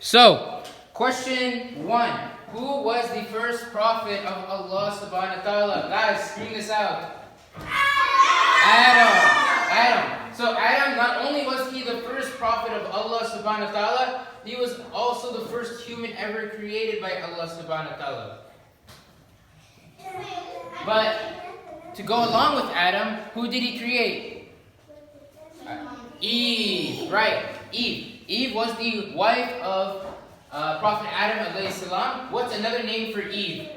So, question 1. Who was the first prophet of Allah subhanahu wa ta'ala? Guys, scream this out. Adam. So Adam, not only was he the first prophet of Allah subhanahu wa ta'ala, he was also the first human ever created by Allah subhanahu wa ta'ala. But to go along with Adam, who did he create? Eve, right? Eve. Eve was the wife of Prophet Adam alayhi salam. What's another name for Eve?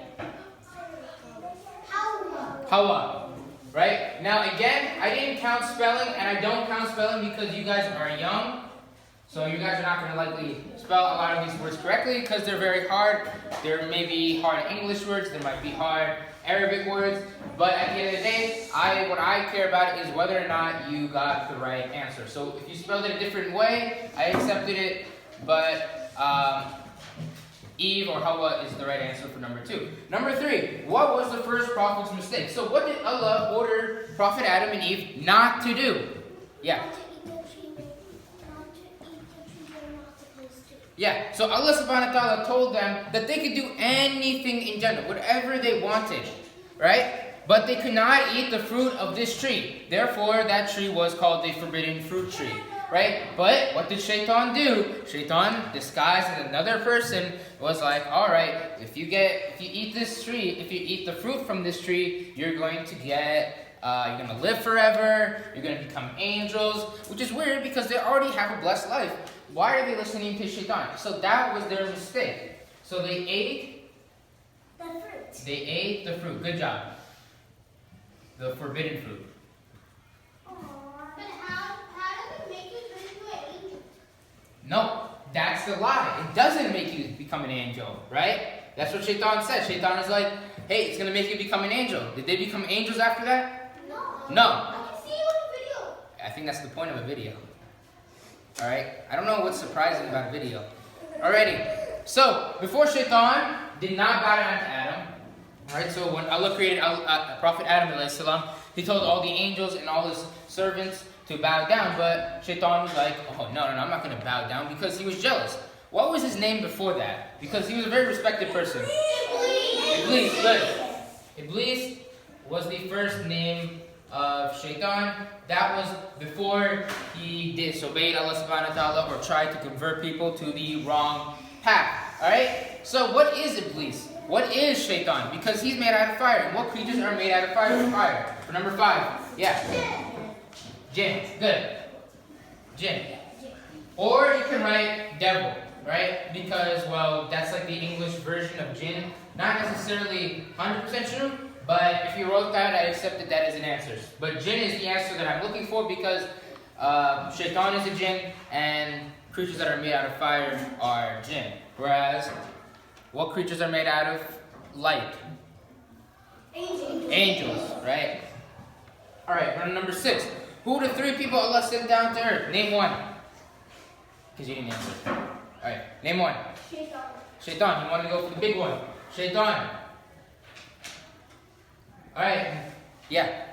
Hawa. Right? Now again, I didn't count spelling, and I don't count spelling because you guys are young. So you guys are not going to likely spell a lot of these words correctly because they're very hard. There may be hard English words, there might be hard Arabic words, but at the end of the day, what I care about is whether or not you got the right answer. So if you spelled it a different way, I accepted it, but Eve or Hawa is the right answer for number 2. Number 3, what was the first prophet's mistake? So what did Allah order Prophet Adam and Eve not to do? Yeah. Yeah, so Allah subhanahu wa ta'ala told them that they could do anything in Jannah, whatever they wanted, right? But they could not eat the fruit of this tree. Therefore, that tree was called the forbidden fruit tree, right? But what did Shaitan do? Shaitan, disguised as another person, was like, all right, if you eat this tree, if you eat the fruit from this tree, you're going to live forever, you're going to become angels, which is weird because they already have a blessed life. Why are they listening to Shaitan? So that was their mistake. So they ate the fruit. They ate the fruit. Good job. The forbidden fruit. But how does it make you turn into an angel? No, that's the lie. It doesn't make you become an angel, right? That's what Shaitan said. Shaitan is like, hey, it's going to make you become an angel. Did they become angels after that? No. I can see you in the video. I think that's the point of a video. Alright? I don't know what's surprising about a video. Alrighty. So, before Shaitan did not bow down to Adam, alright, so when Allah created Prophet Adam alayhi salam, he told all the angels and all his servants to bow down, but Shaitan was like, oh, no, I'm not going to bow down because he was jealous. What was his name before that? Because he was a very respected person. Iblis, good. Iblis was the first name of Shaitan. That was before he disobeyed Allah subhanahu wa ta'ala or tried to convert people to the wrong path. Alright? So what is Iblis? What is Shaitan? Because he's made out of fire. And what creatures are made out of fire? For number 5. Yeah. Jinn. Good. Jinn. Or you can write devil. Right? Because, well, that's like the English version of jinn. Not necessarily 100% true. But if you wrote that, I accepted that as an answer. But jinn is the answer that I'm looking for because Shaitan is a jinn and creatures that are made out of fire are jinn. Whereas, what creatures are made out of light? Angels, right? Alright, we're on number 6. Who are the 3 people Allah sent down to earth? Name one. Because you didn't answer. Alright, name one. Shaitan. You want to go for the big one. Shaitan. Alright, yeah.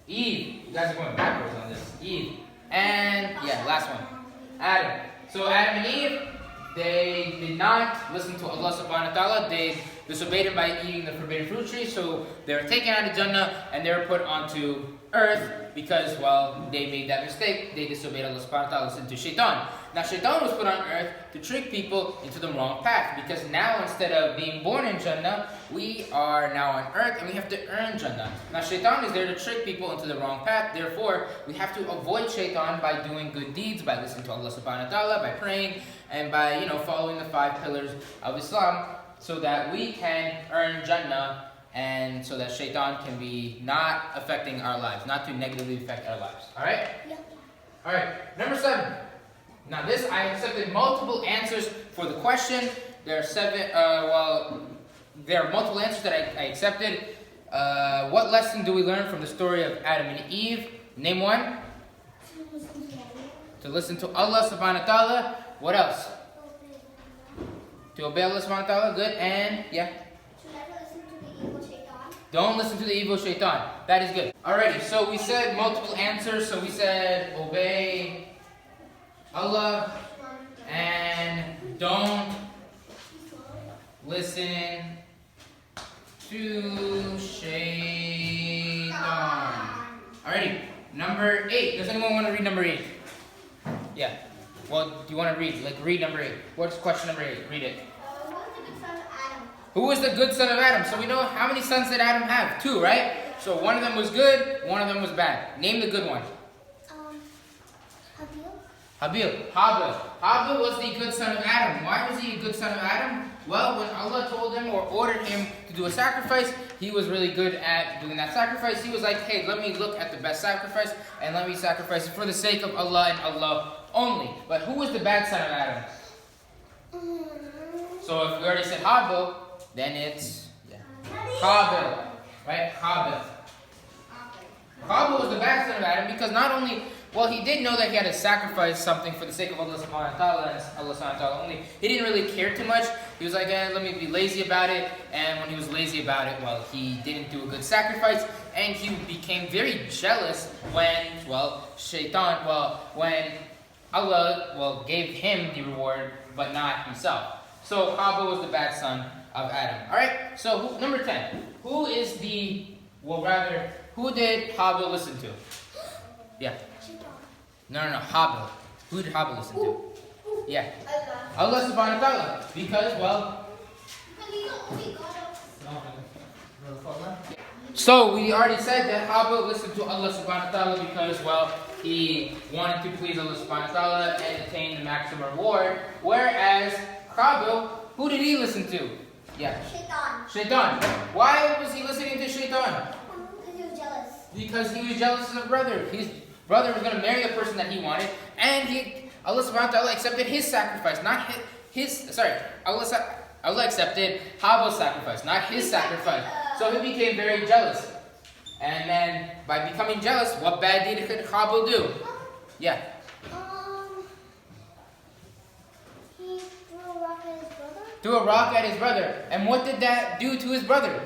Eve. You guys are going backwards on this. Eve. And, yeah, last one. Adam. So Adam and Eve, they did not listen to Allah subhanahu wa ta'ala. They disobeyed him by eating the forbidden fruit tree. So they were taken out of Jannah and they were put onto earth because, well, they made that mistake. They disobeyed Allah subhanahu wa ta'ala, listened to Shaitan. Now Shaitan was put on earth to trick people into the wrong path because now instead of being born in Jannah, we are now on earth and we have to earn Jannah. Now Shaitan is there to trick people into the wrong path. Therefore, we have to avoid Shaitan by doing good deeds, by listening to Allah subhanahu wa ta'ala, by praying, and by, following the 5 pillars of Islam so that we can earn Jannah and so that Shaitan can be not affecting our lives, not to negatively affect our lives. Alright? Yeah. Alright, number 7. Now this, I accepted multiple answers for the question. There are there are multiple answers that I accepted. What lesson do we learn from the story of Adam and Eve? Name one. To listen to Allah subhanahu wa ta'ala. What else? To obey Allah subhanahu wa ta'ala. Good. And, yeah. Don't listen to the evil shaitan. That is good. Alrighty, so we said multiple answers. So we said obey Allah and don't listen to Shaitan. Alrighty, number 8. Does anyone want to read number 8? Yeah. Well, do you want to read? Like, read number 8. What's question number 8? Read it. Who was the good son of Adam? So we know how many sons did Adam have? 2, right? So one of them was good, one of them was bad. Name the good one. Habil. Habil was the good son of Adam. Why was he a good son of Adam? Well, when Allah told him or ordered him to do a sacrifice, he was really good at doing that sacrifice. He was like, hey, let me look at the best sacrifice and let me sacrifice it for the sake of Allah and Allah only. But who was the bad son of Adam? So if we already said Habil, then it's Habil. Right? Habil. Habil was the bad son of Adam because not only, well, he did know that he had to sacrifice something for the sake of Allah subhanahu wa ta'ala and Allah subhanahu wa ta'ala only. He didn't really care too much. He was like, let me be lazy about it. And when he was lazy about it, well, he didn't do a good sacrifice. And he became very jealous when, when Allah, gave him the reward, but not himself. So Habil was the bad son of Adam. Alright, so number 10. Who did Habil listen to? Yeah. No, Habil. Who did Habil listen to? Yeah. Allah subhanahu wa ta'ala. Because, so we already said that Habil listened to Allah subhanahu wa ta'ala because, he wanted to please Allah subhanahu wa ta'ala and attain the maximum reward. Whereas Habil, who did he listen to? Yeah. Shaitan. Why was he listening to Shaitan? Because he was jealous. Because he was jealous of his brother. His brother was going to marry the person that he wanted, and Allah subhanahu wa ta'ala accepted his sacrifice, not Allah accepted Habil's sacrifice, not his sacrifice. So he became very jealous. And then, by becoming jealous, what bad deed could Habil do? Yeah. He threw a rock at his brother. Threw a rock at his brother. And what did that do to his brother?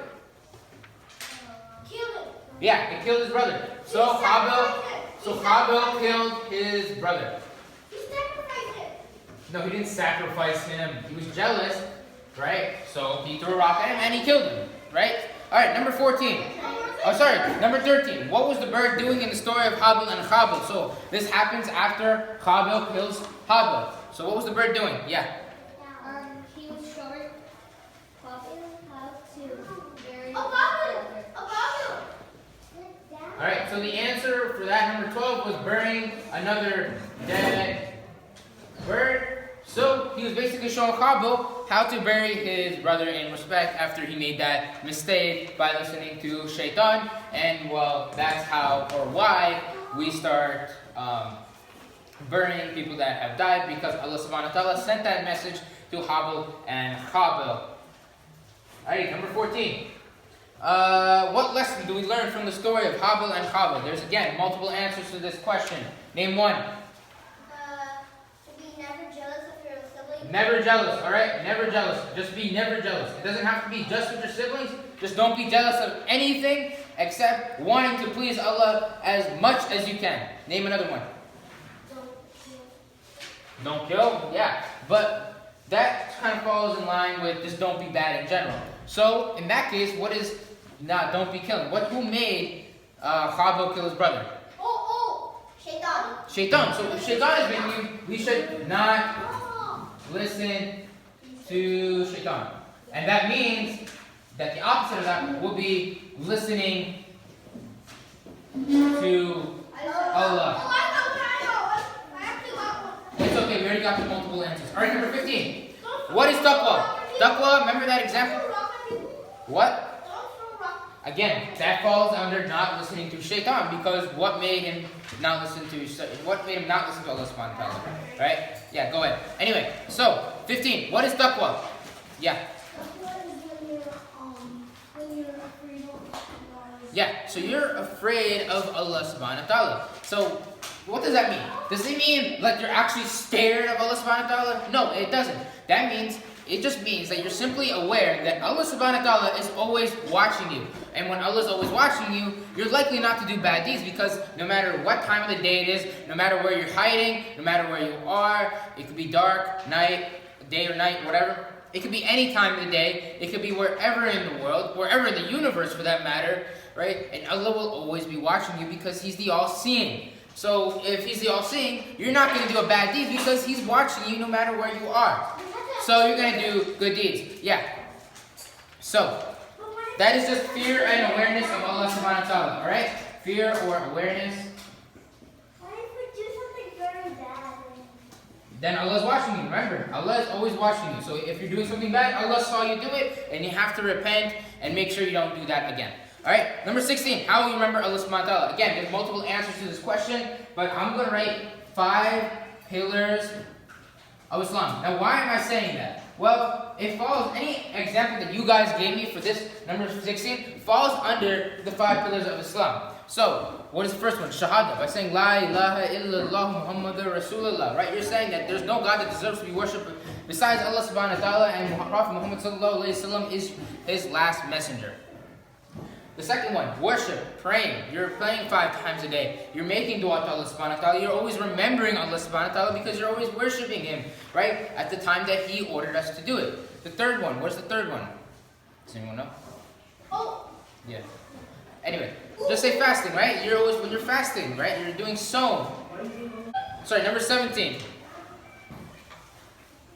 Killed him. Yeah, it killed his brother. So Habil killed his brother. He sacrificed him. No, he didn't sacrifice him. He was jealous, right? So he threw a rock at him and he killed him, right? All right, number 14. Oh, sorry, number 13. What was the bird doing in the story of Habil and Habil? So this happens after Habil kills Habil. So what was the bird doing? Yeah. He was showing Habil how to bury All right, so the answer for that, number 12, was burying another dead bird. So he was basically showing Habil how to bury his brother in respect after he made that mistake by listening to Shaitan. And that's how or why we start burying people that have died, because Allah subhanahu wa ta'ala sent that message to Habil and Habil. Alright, number 14. What lesson do we learn from the story of Habil and Habil? There's again multiple answers to this question. Name one. To be never jealous of your siblings. Never jealous, alright? Never jealous. Just be never jealous. It doesn't have to be just with your siblings. Just don't be jealous of anything except wanting to please Allah as much as you can. Name another one. Don't kill? Yeah. But that kind of falls in line with just don't be bad in general. So, in that case, what is don't be killing? Who made Habil kill his brother? Shaitan. Shaitan. So if Shaitan is making you, we should not listen to Shaitan. And that means that the opposite of that will be listening to Allah. It's okay, we already got the multiple answers. Alright, number 15. What is taqwa? Taqwa, remember that example? What? Again, that falls under not listening to Shaitan, because what made him not listen to Allah subhanahu wa ta'ala? Right? Yeah, go ahead. Anyway, so 15. What is taqwa? Yeah. Yeah, so you're afraid of Allah subhanahu wa ta'ala. So what does that mean? Does it mean like you're actually scared of Allah subhanahu wa ta'ala? No, it doesn't. It just means that you're simply aware that Allah subhanahu wa ta'ala is always watching you. And when Allah is always watching you, you're likely not to do bad deeds, because no matter what time of the day it is, no matter where you're hiding, no matter where you are, it could be dark, night, day or night, whatever. It could be any time of the day. It could be wherever in the world, wherever in the universe for that matter, right? And Allah will always be watching you because He's the all-seeing. So if He's the all-seeing, you're not going to do a bad deed because He's watching you no matter where you are. So you're going to do good deeds. Yeah. So that is just fear and awareness of Allah subhanahu wa ta'ala. Alright? Fear or awareness. What if we do something very bad? Then Allah's watching you. Remember, Allah is always watching you. So if you're doing something bad, Allah saw you do it, and you have to repent and make sure you don't do that again. Alright, number 16. How will you remember Allah subhanahu wa ta'ala? Again, there's multiple answers to this question, but I'm going to write 5 pillars of Islam. Now, why am I saying that? Well, it follows, any example that you guys gave me for this number 16 falls under the 5 pillars of Islam. So, what is the first one? Shahada, by saying La ilaha illallah Muhammadur Rasulullah, right? You're saying that there's no God that deserves to be worshipped besides Allah subhanahu wa ta'ala, and Prophet Muhammad sallallahu alayhi wa sallam is his last messenger. The second one, worship, praying. You're praying 5 times a day. You're making dua to Allah subhanahu wa ta'ala. You're always remembering Allah subhanahu wa ta'ala because you're always worshiping Him, right? At the time that He ordered us to do it. The third one, what's the third one? Does anyone know? Oh. Yeah. Anyway, just say fasting, right? You're always, when you're fasting, right? You're doing Sawm. Sorry, number 17.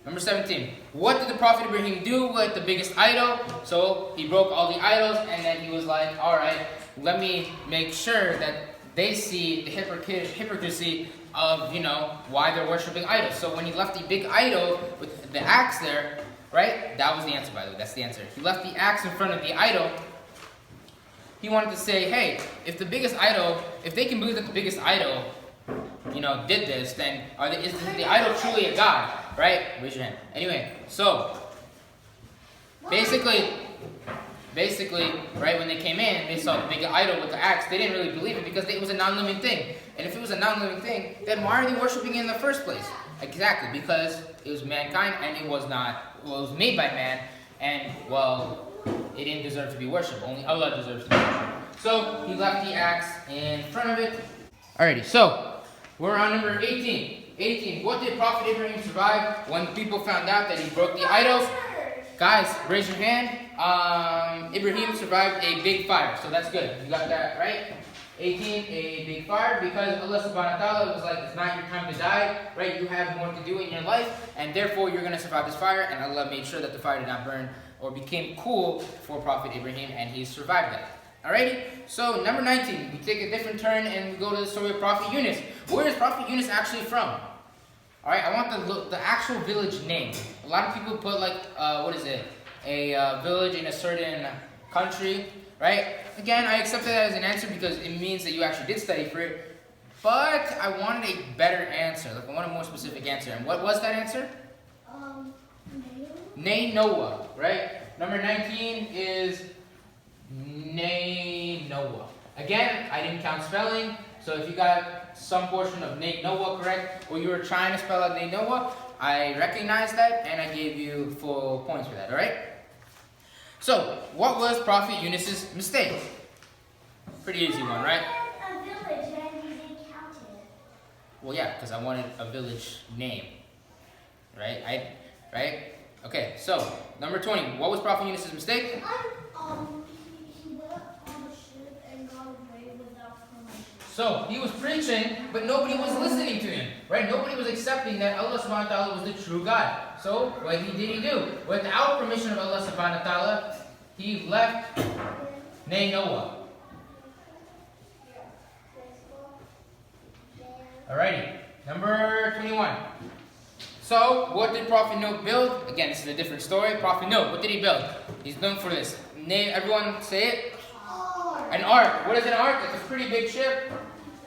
Number 17. What did the Prophet Ibrahim do with the biggest idol? So he broke all the idols, and then he was like, alright, let me make sure that they see the hypocrisy of, why they're worshiping idols. So when he left the big idol with the axe there, right? That was the answer, by the way. That's the answer. He left the axe in front of the idol. He wanted to say, hey, if the biggest idol, if they can believe that the biggest idol, did this, then is the idol truly a god? Right? Raise your hand. Anyway, so basically, right, when they came in, they saw the big idol with the axe. They didn't really believe it because it was a non-living thing. And if it was a non-living thing, then why are they worshiping it in the first place? Exactly, because it was mankind and it was made by man, and it didn't deserve to be worshipped. Only Allah deserves to be worshipped. So he left the axe in front of it. Alrighty, so we're on number 18. 18. What did Prophet Ibrahim survive when people found out that he broke the idols? Guys, raise your hand. Ibrahim survived a big fire, so that's good. You got that right? 18, a big fire, because Allah subhanahu wa ta'ala was like, it's not your time to die, right? You have more to do in your life, and therefore you're going to survive this fire, and Allah made sure that the fire did not burn or became cool for Prophet Ibrahim, and he survived that. Alrighty, so number 19, we take a different turn and we go to the story of Prophet Yunus. Where is Prophet Yunus actually from? Alright, I want the actual village name. A lot of people put a village in a certain country, right? Again, I accept that as an answer because it means that you actually did study for it. But I wanted a better answer, I want a more specific answer. And what was that answer? Nainoa, right? Number 19 is Nainoa. Again, I didn't count spelling, so if you got some portion of Nainoa correct, or you were trying to spell out Nainoa, I recognize that, and I gave you full points for that, alright? So, what was Prophet Yunus's mistake? Pretty easy one, right? A village and you didn't count it. Well, yeah, because I wanted a village name, right? Right? Okay, so, number 20, what was Prophet Yunus's mistake? He went on the ship and got away without permission. So, he was preaching, but nobody was listening to him, right? Nobody was accepting that Allah subhanahu wa ta'ala was the true God. So, what did he do? Without permission of Allah subhanahu wa ta'ala, he left Nainoa. Alrighty, number 21. So, what did Prophet Noah build? Again, this is a different story. Prophet Noah, what did he build? He's known for this. Name, everyone say it. An ark. What is an ark? It's a pretty big ship.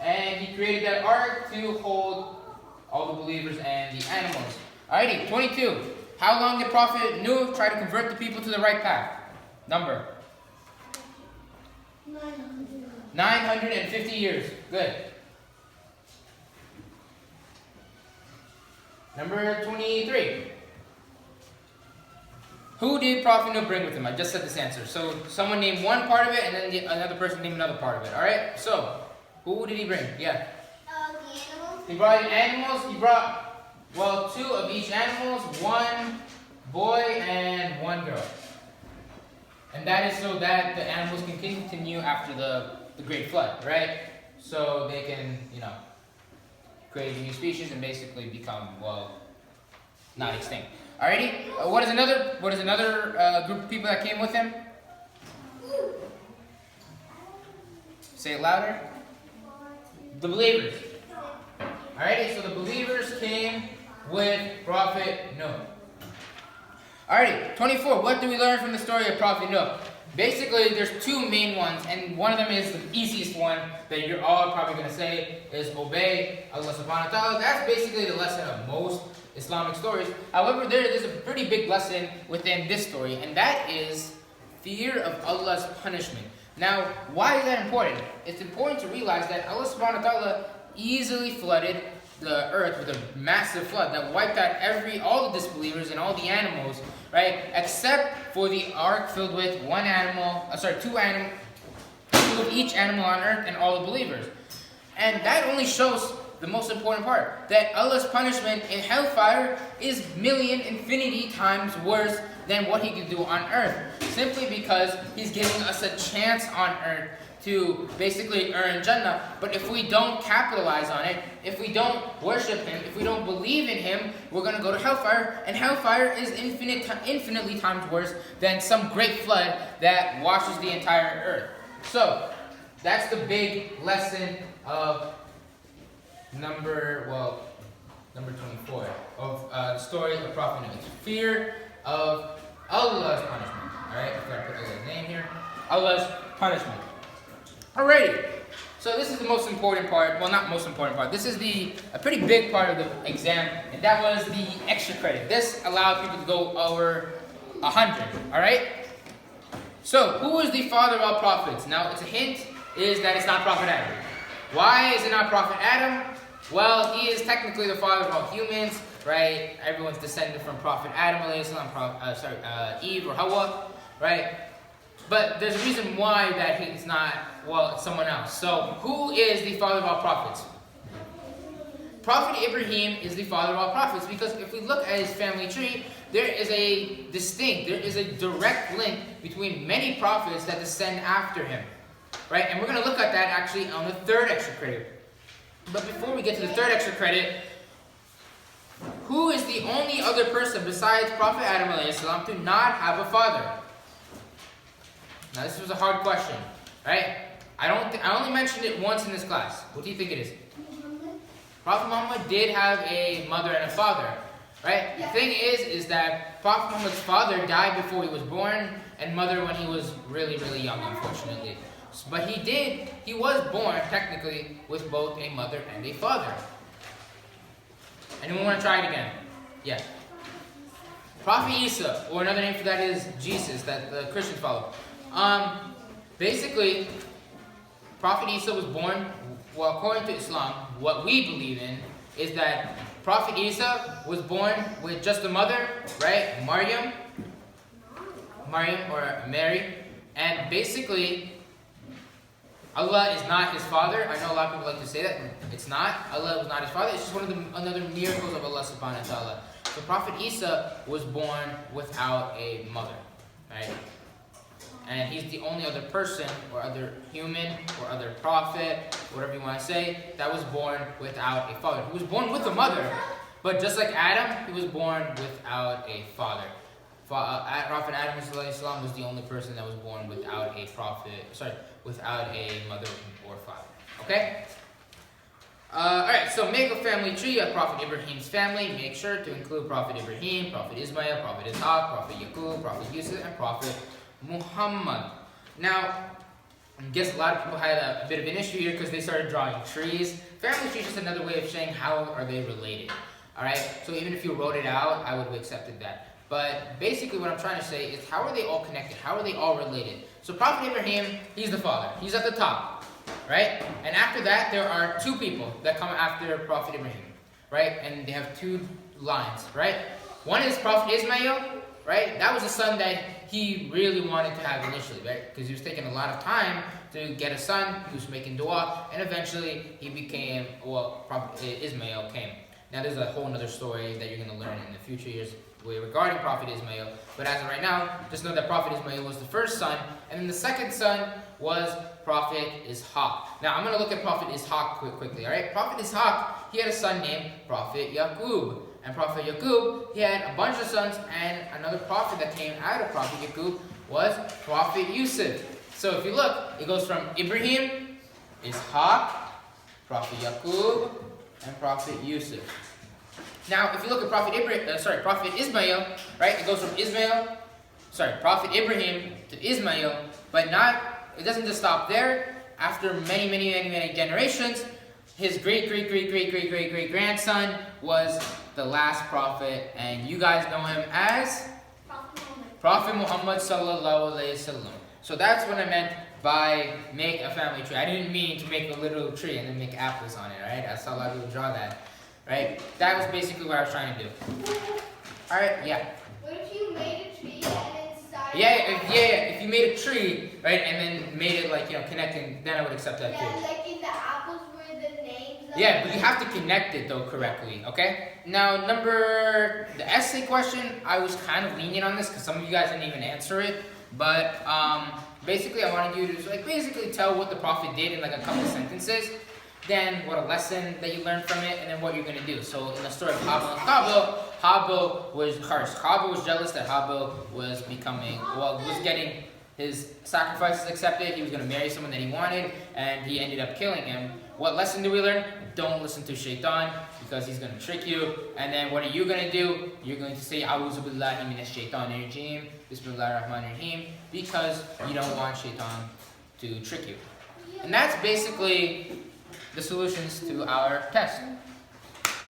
And he created that ark to hold all the believers and the animals. Alrighty, 22. How long did Prophet Noah try to convert the people to the right path? Number. 950 years. Good. Number 23. Who did Prophet Noah bring with him? I just said this answer. So someone named one part of it, and then another person named another part of it. Alright? So, who did he bring? Yeah. The animals. He brought animals. He brought Well, 2 of each animals, 1 boy and 1 girl. And that is so that the animals can continue after the Great Flood, right? So they can, create a new species and basically become, well, not extinct. Alrighty. What is another group of people that came with him? Say it louder. The believers. Alrighty. So the believers came with Prophet Noah. Alrighty. 24. What do we learn from the story of Prophet Noah? Basically, there's 2 main ones, and one of them is the easiest one that you're all probably going to say is obey Allah subhanahu wa ta'ala. That's basically the lesson of most Islamic stories. However, there's a pretty big lesson within this story, and that is fear of Allah's punishment. Now, why is that important? It's important to realize that Allah subhanahu wa ta'ala easily flooded the earth with a massive flood that wiped out all the disbelievers and all the animals, right? Except for the ark filled with 2 of each animal on earth and all the believers. And that only shows the most important part, that Allah's punishment in hellfire is infinity times worse than what he can do on earth. Simply because he's giving us a chance on earth to basically earn Jannah. But if we don't capitalize on it, if we don't worship him, if we don't believe in him, we're going to go to hellfire. And hellfire is infinitely times worse than some great flood that washes the entire earth. So, that's the big lesson of number 24 of the story of Prophet Noah. It's fear of Allah's punishment. Alright, I've got to put Allah's name here. Allah's punishment. Alrighty, so this is the most important part. Well, not most important part. This is a pretty big part of the exam, and that was the extra credit. This allowed people to go over 100. Alright? So, who is the father of all prophets? Now, it's a hint, is that it's not Prophet Adam. Why is it not Prophet Adam? Well, he is technically the father of all humans, right? Everyone's descended from Prophet Adam, Eve or Hawa, right? But there's a reason why that he's not, it's someone else. So, who is the father of all prophets? Prophet Ibrahim is the father of all prophets, because if we look at his family tree, there is a direct link between many prophets that descend after him, right? And we're going to look at that actually on the 3rd extra credit. But before we get to the 3rd extra credit, who is the only other person besides Prophet Adam to not have a father? Now this was a hard question, right? I only mentioned it once in this class. What do you think it is? Prophet Muhammad did have a mother and a father, right? Yeah. The thing is that Prophet Muhammad's father died before he was born, and mother when he was really, really young, unfortunately. But he was born technically with both a mother and a father. Anyone want to try it again? Yeah. Prophet Isa, or another name for that is Jesus, that the Christians follow. Basically, Prophet Isa was born, according to Islam, what we believe in is that Prophet Isa was born with just a mother, right? Maryam or Mary, and basically, Allah is not his father. I know a lot of people like to say that. It's not. Allah was not his father. It's just one of the another miracles of Allah subhanahu wa ta'ala. So Prophet Isa was born without a mother, right? And he's the only other person, or other human, or other prophet, whatever you want to say, that was born without a father. He was born with a mother, but just like Adam, he was born without a father. Prophet Adam was the only person that was born without a without a mother or father. Okay? Alright, so make a family tree of Prophet Ibrahim's family. Make sure to include Prophet Ibrahim, Prophet Ismail, Prophet Ishaq, Prophet Yaqub, Prophet Yusuf, and Prophet Muhammad. Now, I guess a lot of people had a bit of an issue here because they started drawing trees. Family tree is just another way of saying how are they related. Alright, so even if you wrote it out, I would have accepted that. But basically what I'm trying to say is how are they all connected? How are they all related? So Prophet Ibrahim, he's the father. He's at the top, right? And after that, there are 2 people that come after Prophet Ibrahim, right? And they have 2 lines, right? One is Prophet Ismail, right? That was a son that he really wanted to have initially, right? Because he was taking a lot of time to get a son. He was making dua, and eventually he became, Prophet Ismail came. Now there's a whole other story that you're going to learn in the future years regarding Prophet Ismail. But as of right now, just know that Prophet Ismail was the first son, and then the second son was Prophet Ishaq. Now I'm going to look at Prophet Ishaq quickly, alright? Prophet Ishaq, he had a son named Prophet Yaqub. And Prophet Yaqub, he had a bunch of sons, and another prophet that came out of Prophet Yaqub was Prophet Yusuf. So if you look, it goes from Ibrahim, Ishaq, Prophet Yaqub, and Prophet Yusuf. Now, if you look at Prophet Ismail, right? It goes from Prophet Ibrahim to Ismail, but it doesn't just stop there. After many generations, his great grandson was the last prophet, and you guys know him as Prophet Muhammad sallallahu alaihi wasallam. So that's what I meant by make a family tree. I didn't mean to make a little tree and then make apples on it, right? I saw a lot of people draw that, right? That was basically what I was trying to do. All right, yeah. What if you made a tree and inside? If you made a tree, right, and then made it like connecting, then I would accept that too. Yeah, like in the apples where the names. Yeah, but you have to connect it though correctly, okay? Now, the essay question, I was kind of lenient on this because some of you guys didn't even answer it, but basically I wanted you to basically tell what the Prophet did in like a couple sentences, then what a lesson that you learned from it, and then what you're going to do. So in the story of Habil and Qabil, Habil was harsh. Qabil was jealous that Habil was getting his sacrifices accepted. He was going to marry someone that he wanted, and he ended up killing him. What lesson do we learn? Don't listen to Shaitan, because he's going to trick you. And then what are you going to do? You're going to say, A'udhu billahi minash shaitanir rajim, Bismillahir Rahmanir Rahim, because you don't want Shaitan to trick you. And that's basically the solutions to our test.